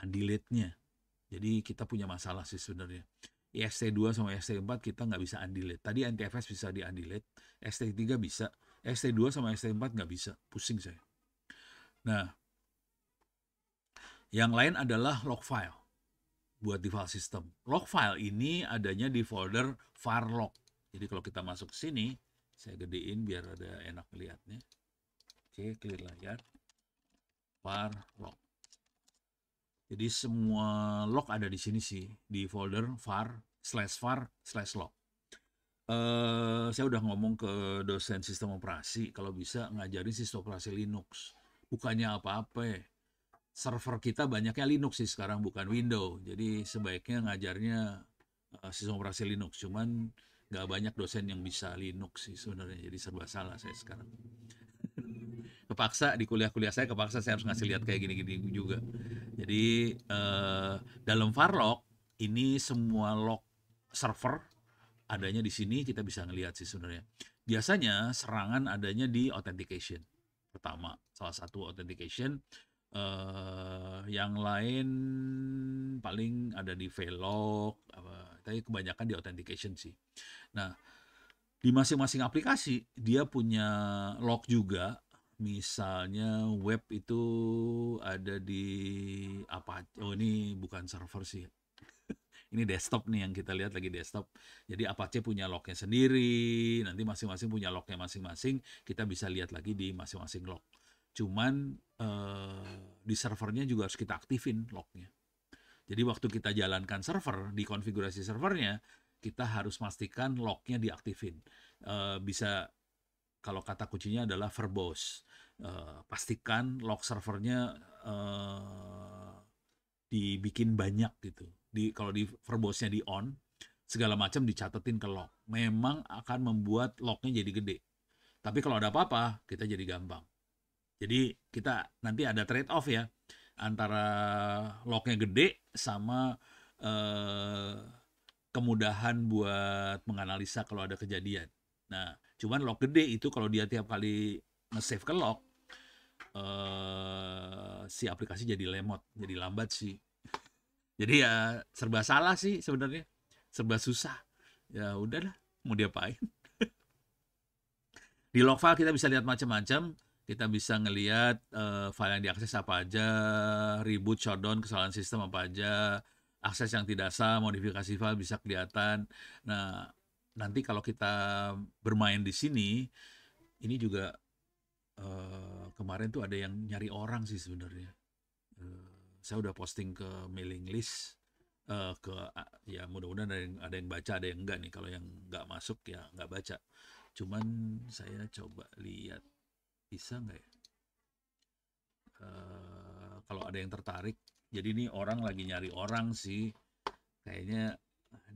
Undelete-nya. Jadi kita punya masalah sih sebenarnya. ext2 sama ext4 kita nggak bisa undelete. Tadi NTFS bisa di undelete, ext3 bisa. ext2 sama ext4 nggak bisa. Pusing saya. Nah, yang lain adalah log file buat di file system. Log file ini adanya di folder var log. Jadi kalau kita masuk ke sini, saya gedein biar ada enak melihatnya. Oke, clear layar. Var log. Jadi semua log ada di sini sih, di folder var/log. Saya udah ngomong ke dosen sistem operasi, kalau bisa ngajarin sistem operasi Linux. Bukannya apa-apa ya. Server kita banyaknya Linux sih sekarang, bukan Windows. Jadi sebaiknya ngajarnya sistem operasi Linux. Cuman nggak banyak dosen yang bisa Linux sih sebenarnya. Jadi serba salah saya sekarang. Kepaksa di kuliah-kuliah saya, kepaksa saya harus ngasih lihat kayak gini-gini juga. Jadi dalam Farlog ini semua log server adanya di sini, kita bisa ngelihat sih sebenarnya. Biasanya serangan adanya di authentication pertama, salah satu authentication. Yang lain paling ada di vlog, tapi kebanyakan di authentication sih. Nah, di masing-masing aplikasi dia punya log juga. Misalnya web itu ada di apa? Oh, ini bukan server sih. Ini desktop nih yang kita lihat lagi desktop. Jadi Apache punya locknya sendiri, nanti masing-masing punya locknya masing-masing, kita bisa lihat lagi di masing-masing lock. Cuman di servernya juga harus kita aktifin locknya. Jadi waktu kita jalankan server, di konfigurasi servernya, kita harus pastikan locknya diaktifin. Bisa, kalau kata kuncinya adalah verbose. Pastikan lock servernya dibikin banyak gitu. Kalau di verbose-nya di on, segala macam dicatetin ke lock. Memang akan membuat locknya jadi gede. Tapi kalau ada apa-apa, kita jadi gampang. Jadi kita nanti ada trade off ya antara locknya gede sama kemudahan buat menganalisa kalau ada kejadian. Nah, cuman lock gede itu kalau dia tiap kali nge-save ke lock, si aplikasi jadi lemot, jadi lambat sih. Jadi ya serba salah sih sebenarnya, serba susah. Ya udahlah, mau diapain? Di log file kita bisa lihat macam-macam. Kita bisa ngelihat file yang diakses apa aja, reboot, shutdown, kesalahan sistem apa aja, akses yang tidak sah, modifikasi file bisa kelihatan. Nah, nanti kalau kita bermain di sini, ini juga kemarin tuh ada yang nyari orang sih sebenarnya. Saya udah posting ke mailing list, ya mudah-mudahan ada yang baca, ada yang enggak nih. Kalau yang enggak masuk ya enggak baca. Cuman saya coba lihat bisa nggak ya? Kalau ada yang tertarik, jadi ini orang lagi nyari orang sih, kayaknya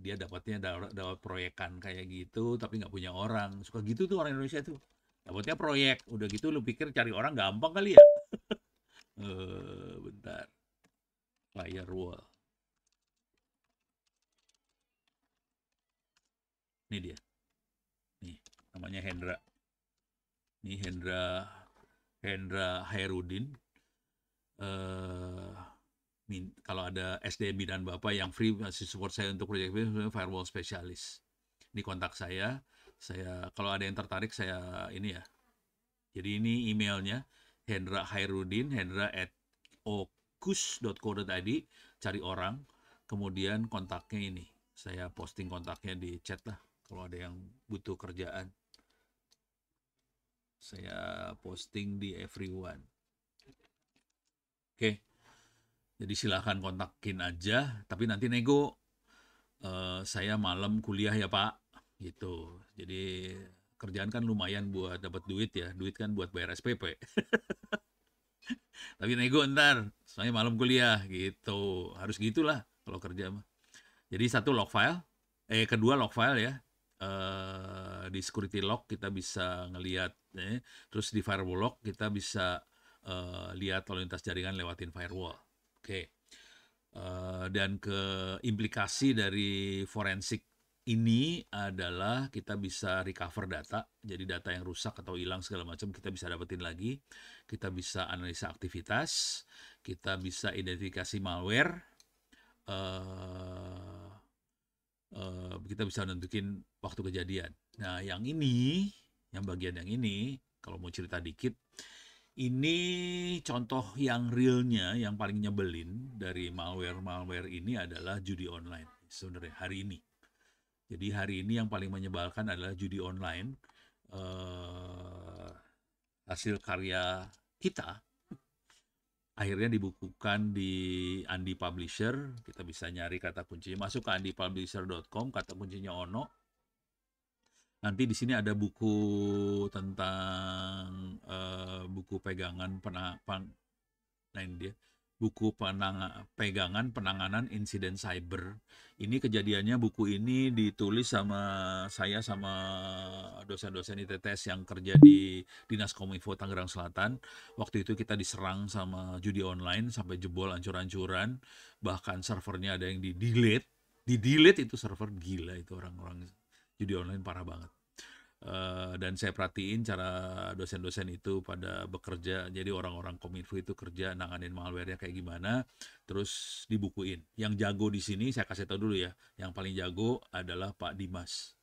dia dapatnya dapat proyekan kayak gitu, tapi nggak punya orang. Suka gitu tuh orang Indonesia tuh, dapatnya proyek, udah gitu lu pikir cari orang gampang kali ya? Bentar, firewall. Ini dia, nih namanya Hendra. Ini Hendra Hairudin. Kalau ada SDM dan Bapak yang free masih support saya untuk proyek ini, firewall specialist. Ini kontak saya. Kalau ada yang tertarik saya ini ya. Jadi ini emailnya Hendra Hairudin, hendra@okus.co.id, cari orang. Kemudian kontaknya ini. Saya posting kontaknya di chat lah kalau ada yang butuh kerjaan. Saya posting di everyone. Oke. Jadi silahkan kontakin aja, tapi nanti nego. Saya malam kuliah ya Pak, gitu. Jadi kerjaan kan lumayan buat dapat duit ya, duit kan buat bayar SPP. Tapi nego ntar, soalnya malam kuliah gitu. Harus gitulah kalau kerja mah. Jadi satu log file, kedua log file ya. Di security log kita bisa ngelihat, terus di firewall log kita bisa lihat lalu lintas jaringan lewatin firewall. Oke. Dan implikasi dari forensik ini adalah kita bisa recover data, jadi data yang rusak atau hilang segala macam kita bisa dapetin lagi, kita bisa analisa aktivitas, kita bisa identifikasi malware, kita bisa nentuin waktu kejadian. Nah, yang bagian yang ini, kalau mau cerita dikit, ini contoh yang realnya, yang paling nyebelin dari malware ini adalah judi online sebenarnya hari ini. Jadi hari ini yang paling menyebalkan adalah judi online. Hasil karya kita akhirnya dibukukan di Andi Publisher. Kita bisa nyari kata kuncinya, masuk ke andipublisher.com, kata kuncinya Ono. Nanti di sini ada buku tentang buku pegangan pegangan penanganan insiden cyber. Ini kejadiannya, buku ini ditulis sama saya sama dosen-dosen ITTS yang kerja di Dinas Kominfo Tangerang Selatan. Waktu itu kita diserang sama judi online sampai jebol ancur-ancuran. Bahkan servernya ada yang di-delete. Di-delete itu server, gila itu orang-orang judi online parah banget. Dan saya perhatiin cara dosen-dosen itu pada bekerja. Jadi orang-orang Kominfo itu kerja nanganin malware-nya kayak gimana, terus dibukuin. Yang jago di sini saya kasih tahu dulu ya. Yang paling jago adalah Pak Dimas.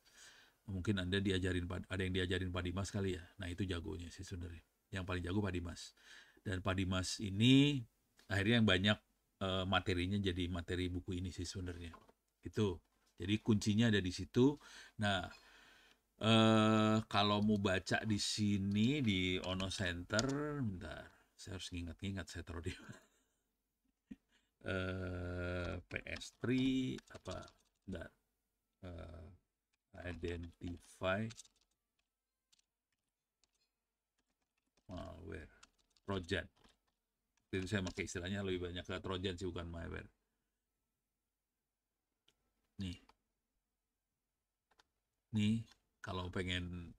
Mungkin ada yang diajarin Pak Dimas kali ya. Nah, itu jagonya sih sebenarnya. Yang paling jago Pak Dimas. Dan Pak Dimas ini akhirnya yang banyak materinya jadi materi buku ini sih sebenarnya. Itu. Jadi kuncinya ada di situ. Nah, kalau mau baca di sini di Ono Center, bentar, saya harus ngingat-ngingat saya taruh di PS3 apa? Bentar, eh, identify malware Trojan. Itu saya pakai istilahnya lebih banyak ke Trojan sih, bukan malware. Nih, nih kalau pengen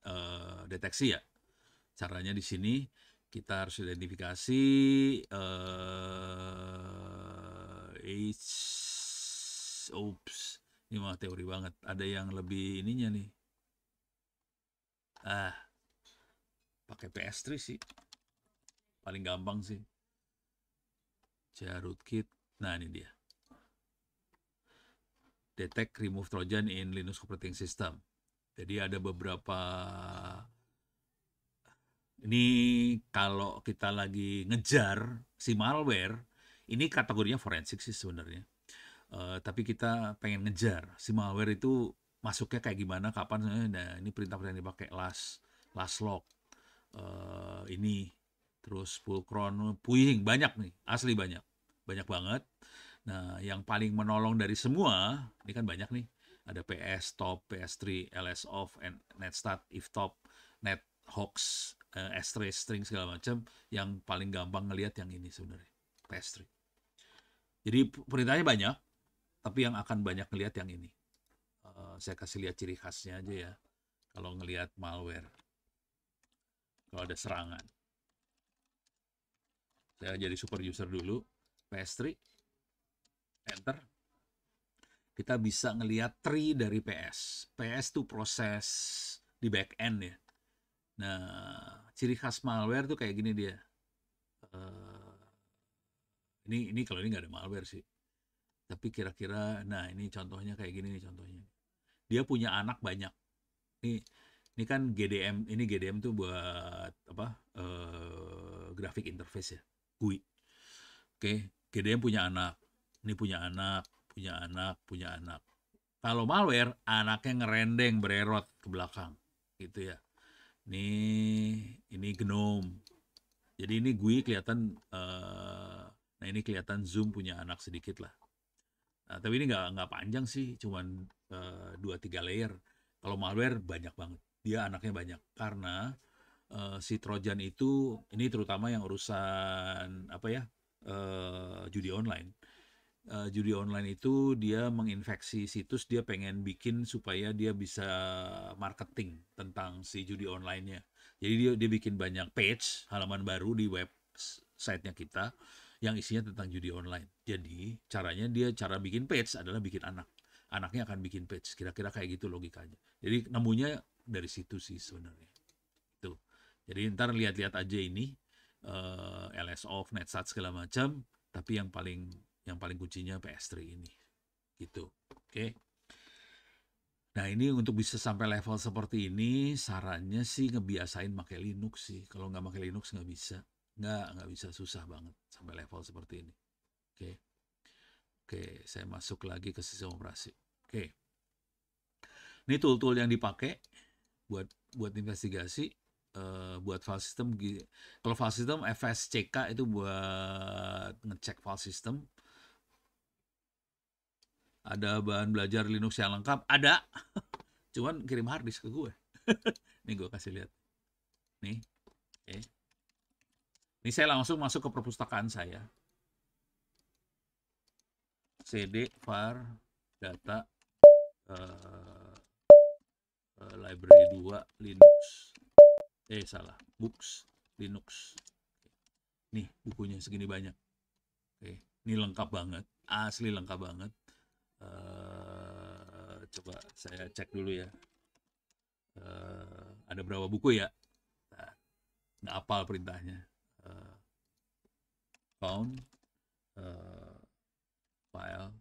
deteksi ya, caranya di sini kita harus identifikasi oops, ini mah teori banget. Ada yang lebih ininya nih. Pakai PS3 sih, paling gampang sih. Rootkit. Nah, ini dia. Detect remove Trojan in Linux operating system. Jadi ada beberapa, ini kalau kita lagi ngejar si malware, ini kategorinya forensik sih sebenarnya. Tapi kita pengen ngejar si malware itu masuknya kayak gimana, kapan. Nah, ini perintah-perintah yang dipakai last log, ini terus fulcrum, puing, banyak nih, asli banyak banget. Nah, yang paling menolong dari semua ini kan banyak nih, ada PS top, PS3, LS off, netstat, if top, net hoax, S-trace string segala macam. Yang paling gampang ngelihat yang ini sebenarnya, PS3. Jadi perintahnya banyak, tapi yang akan banyak ngelihat yang ini. Saya kasih lihat ciri khasnya aja ya. Kalau ngelihat malware, kalau ada serangan, saya jadi super user dulu, PS3, enter. Kita bisa ngelihat tree dari PS. PS tuh proses di back end ya. Nah, ciri khas malware tuh kayak gini dia. Ini kalau ini nggak ada malware sih. Tapi kira-kira, nah ini contohnya kayak gini nih contohnya. Dia punya anak banyak. Ini kan GDM, ini GDM tuh buat apa? Graphic interface ya, GUI. Oke, GDM punya anak. Ini punya anak, punya anak, punya anak. Kalau malware, anaknya ngerendeng, bererot ke belakang, gitu ya. Ini Gnome. Jadi ini GUI kelihatan, nah ini kelihatan zoom punya anak sedikit lah. Nah, tapi ini nggak panjang sih, cuman 2-3 layer. Kalau malware banyak banget, dia anaknya banyak karena si Trojan itu, ini terutama yang urusan apa ya, judi online. Judi online itu dia menginfeksi situs, dia pengen bikin supaya dia bisa marketing tentang si judi online-nya. Jadi dia bikin banyak page, halaman baru di website-nya kita yang isinya tentang judi online. Jadi caranya dia, cara bikin page adalah bikin anak. Anaknya akan bikin page. Kira-kira kayak gitu logikanya. Jadi nemunya dari situ sih sebenarnya. Tuh. Jadi ntar lihat-lihat aja ini, LS off, netsat segala macam, tapi yang paling kuncinya PS3 ini. Gitu. Oke. Nah, ini untuk bisa sampai level seperti ini, sarannya sih ngebiasain pakai Linux sih. Kalau nggak pakai Linux nggak bisa. Nggak bisa, susah banget sampai level seperti ini. Oke. Oke, saya masuk lagi ke sistem operasi. Oke. Ini tool-tool yang dipakai buat buat investigasi, buat file system. Kalau file system FSCK itu buat ngecek file system. Ada bahan belajar Linux yang lengkap, ada. Cuman kirim hard disk ke gue. Nih gue kasih lihat. Nih, oke. Ini saya langsung masuk ke perpustakaan saya. CD var data library 2 Linux. Salah, books Linux. Nih bukunya segini banyak. Oke, ini lengkap banget, asli lengkap banget. Coba saya cek dulu ya. Ada berapa buku ya? Nah, nggak hafal perintahnya. Found file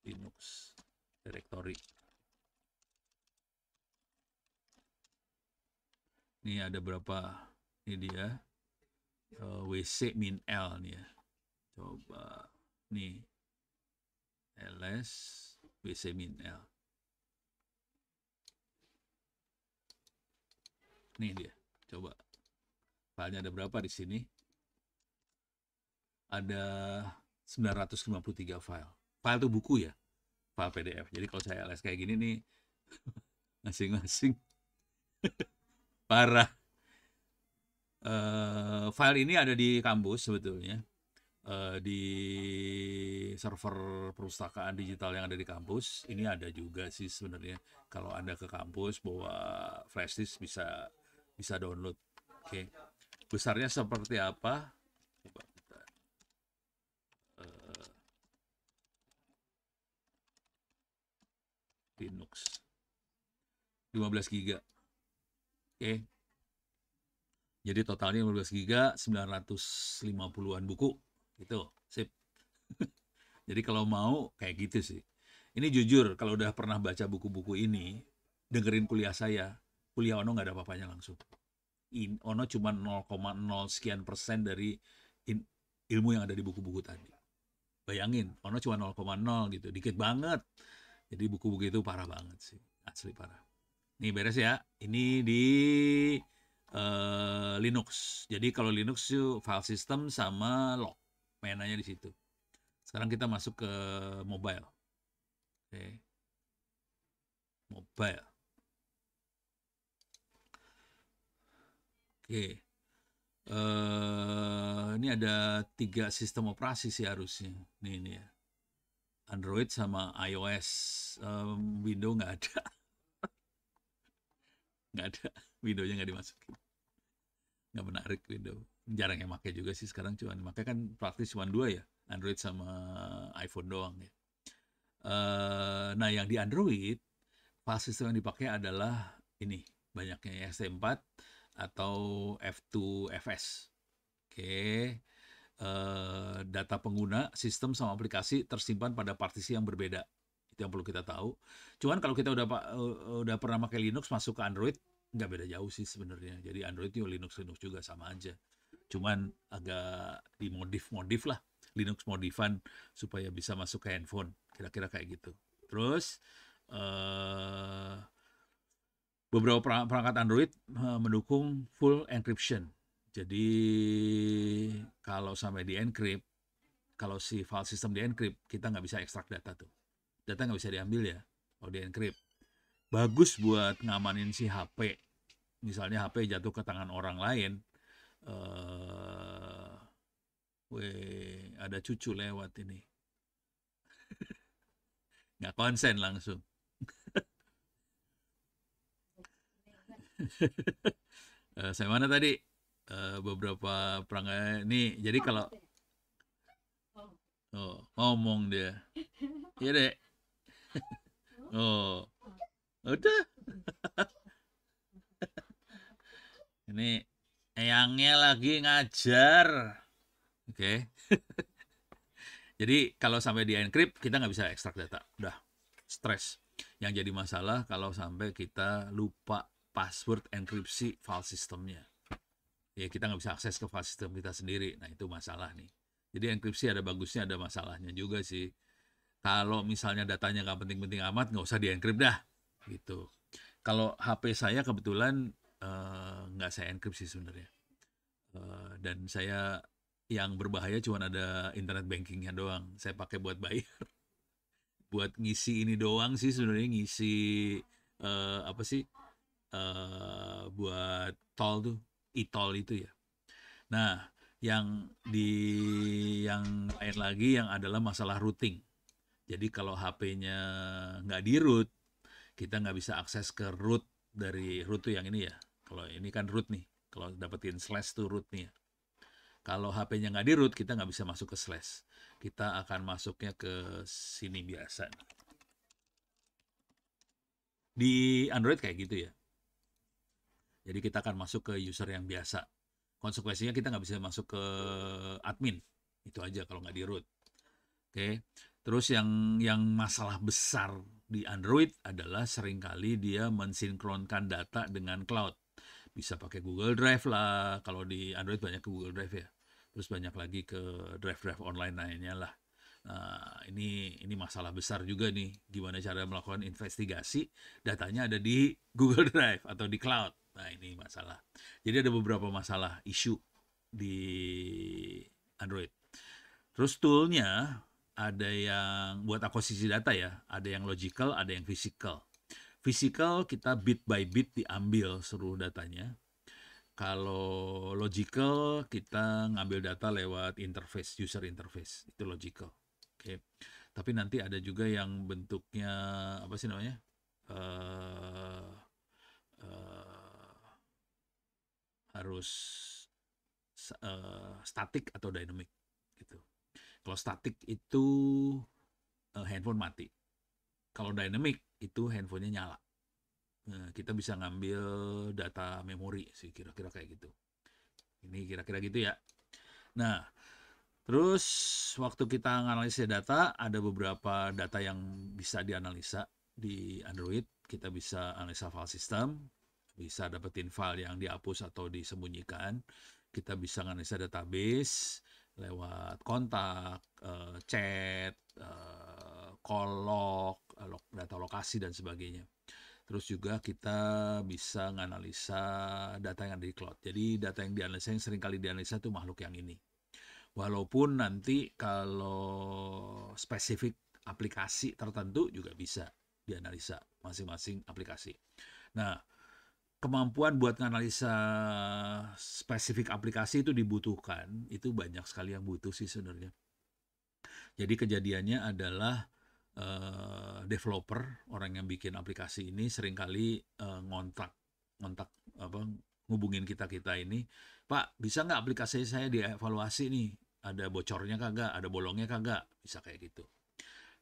Linux directory. Ini ada berapa? Ini dia. WC min L nih ya. Coba nih. ls wc min l. Nih dia, coba filenya ada berapa di sini? Ada 953 file. File itu buku ya, file PDF. Jadi kalau saya ls kayak gini nih, masing-masing parah. File ini ada di kampus sebetulnya, di server perpustakaan digital yang ada di kampus. Ini ada juga sih sebenarnya. Kalau Anda ke kampus bawa flash disk bisa download. Oke. Besarnya seperti apa? Coba kita Linux 15 GB. Oke. Jadi totalnya 15 GB, 950-an buku. Itu, sip. Jadi kalau mau kayak gitu sih. Ini jujur, kalau udah pernah baca buku-buku ini, dengerin kuliah saya, kuliah Ono nggak ada apa-apanya langsung. Ono cuma 0,0 sekian persen dari ilmu yang ada di buku-buku tadi. Bayangin, Ono cuma 0,0 gitu, dikit banget. Jadi buku-buku itu parah banget sih, asli parah. Nih beres ya, ini di Linux. Jadi kalau Linux itu file system sama log, mainannya di situ. Sekarang kita masuk ke mobile. Oke. Mobile. Oke. Ini ada 3 sistem operasi sih harusnya. Ini ya. Android sama iOS. Windows nggak ada. Nggak ada. Windows-nya nggak dimasukin. Nggak menarik Windows. Jarang yang pakai juga sih sekarang, cuman pakai kan praktis cuma 2 ya. Android sama iPhone doang ya. Nah yang di Android, file system yang dipakai adalah ini, banyaknya ST4 atau F2FS. Oke. Data pengguna, sistem sama aplikasi tersimpan pada partisi yang berbeda. Itu yang perlu kita tahu. Cuman kalau kita udah pernah pakai Linux masuk ke Android, nggak beda jauh sih sebenarnya. Jadi Android itu Linux juga sama aja. Cuman agak dimodif lah. Linux modifan supaya bisa masuk ke handphone. Kira-kira kayak gitu. Terus beberapa perangkat Android mendukung full encryption. Jadi kalau sampai di encrypt, kalau si file system di encrypt, kita nggak bisa ekstrak data tuh. Data nggak bisa diambil ya kalau di encrypt. Bagus buat ngamanin si HP. Misalnya HP jatuh ke tangan orang lain, ada cucu lewat ini. Nggak konsen langsung. Saya mana tadi? Beberapa perangkat ini. Jadi kalau ngomong dia, iya deh. Udah. Ini eyangnya lagi ngajar. Oke. Jadi kalau sampai di encrypt kita nggak bisa ekstrak data. Udah, stres. Yang jadi masalah kalau sampai kita lupa password enkripsi file systemnya. Ya kita nggak bisa akses ke file system kita sendiri. Nah itu masalah nih. Jadi enkripsi ada bagusnya, ada masalahnya juga sih. Kalau misalnya datanya nggak penting-penting amat, nggak usah di-encrypt dah. Gitu. Kalau HP saya kebetulan nggak saya enkripsi sebenarnya. Dan saya yang berbahaya cuma ada internet bankingnya doang. Saya pakai buat bayar. Buat ngisi ini doang sih sebenarnya, ngisi apa sih? Buat tol tuh, e-tol itu ya. Nah, yang lain lagi yang adalah masalah routing. Jadi kalau HP-nya nggak di root, kita nggak bisa akses ke root dari root tuh yang ini ya. Kalau ini kan root nih. Kalau dapetin slash tuh root nih ya. Kalau HP-nya nggak di root, kita nggak bisa masuk ke slash. Kita akan masuknya ke sini biasa. Di Android kayak gitu ya. Jadi kita akan masuk ke user yang biasa. Konsekuensinya kita nggak bisa masuk ke admin. Itu aja kalau nggak di root. Oke. Terus yang masalah besar di Android adalah seringkali dia mensinkronkan data dengan cloud. Bisa pakai Google Drive lah. Kalau di Android banyak ke Google Drive ya. Terus banyak lagi ke drive-drive online lainnya lah. Nah, ini masalah besar juga nih, gimana cara melakukan investigasi, datanya ada di Google Drive atau di cloud. Nah, ini masalah. Jadi ada beberapa masalah isu di Android. Terus toolnya ada yang buat akuisisi data ya, ada yang logical, ada yang physical. Physical kita bit by bit diambil seluruh datanya. Kalau logical kita ngambil data lewat interface, user interface, itu logical. Oke. Tapi nanti ada juga yang bentuknya apa sih namanya? Eh eh, harus static atau dynamic gitu. Kalau static itu handphone mati. Kalau dynamic itu handphonenya nyala. Kita bisa ngambil data memori sih kira-kira kayak gitu. Ini kira-kira gitu ya. Nah, terus waktu kita analisis data, ada beberapa data yang bisa dianalisa di Android. Kita bisa analisa file system, bisa dapetin file yang dihapus atau disembunyikan. Kita bisa analisa database lewat kontak, chat, call log, data lokasi dan sebagainya. Terus juga kita bisa menganalisa data yang ada di cloud. Jadi data yang dianalisa yang sering kali dianalisa itu makhluk yang ini. Walaupun nanti kalau spesifik aplikasi tertentu juga bisa dianalisa masing-masing aplikasi. Nah, kemampuan buat menganalisa spesifik aplikasi itu dibutuhkan, itu banyak sekali yang butuh sih sebenarnya. Jadi kejadiannya adalah developer, orang yang bikin aplikasi ini seringkali ngontak apa ngubungin kita ini, Pak bisa nggak aplikasi saya dievaluasi nih, ada bocornya kagak, ada bolongnya kagak, bisa kayak gitu.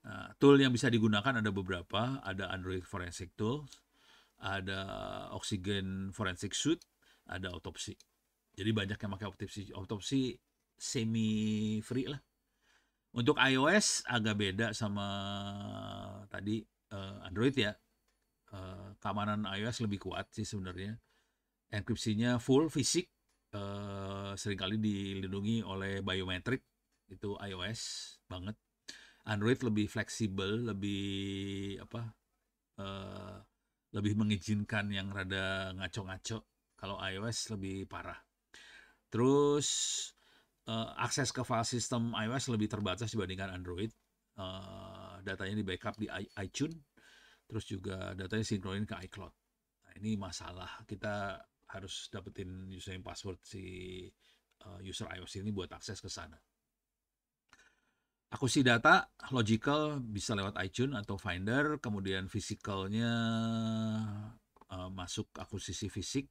Nah, tool yang bisa digunakan ada beberapa, ada Android Forensic Tools, ada Oxygen Forensic Suite, ada Autopsy. Jadi banyak yang pakai Autopsy semi free lah. Untuk iOS agak beda sama tadi Android ya. Keamanan iOS lebih kuat sih sebenarnya. Enkripsinya full fisik, seringkali dilindungi oleh biometrik, itu iOS banget. Android lebih fleksibel, lebih apa? eh, lebih mengizinkan yang rada ngaco-ngaco. Kalau iOS lebih parah. Terus akses ke file system iOS lebih terbatas dibandingkan Android. Datanya di backup di iTunes, terus juga datanya sinkronin ke iCloud. Nah, ini masalah. Kita harus dapetin username password si user iOS ini buat akses ke sana. Akuisisi data logical bisa lewat iTunes atau Finder, kemudian physicalnya masuk akuisisi fisik.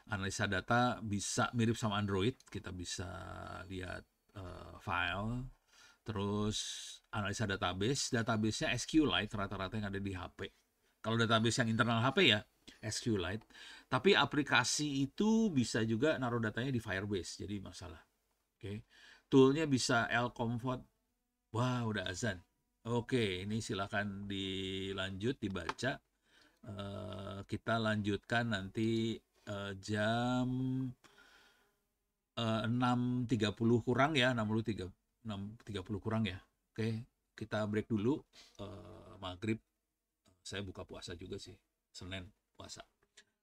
Analisa data bisa mirip sama Android, kita bisa lihat file, terus analisa database, database-nya SQLite rata-rata yang ada di HP. Kalau database yang internal HP ya SQLite, tapi aplikasi itu bisa juga naruh datanya di Firebase, jadi masalah. Oke, toolnya bisa Lcomfort. Wah, udah azan. Oke, ini silakan dilanjut dibaca. Kita lanjutkan nanti jam 6.30 kurang ya, 6.30 kurang ya. Oke, kita break dulu. Maghrib, saya buka puasa juga sih, Senin puasa.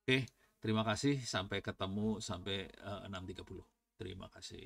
Oke, terima kasih. Sampai ketemu sampai 6.30. Terima kasih.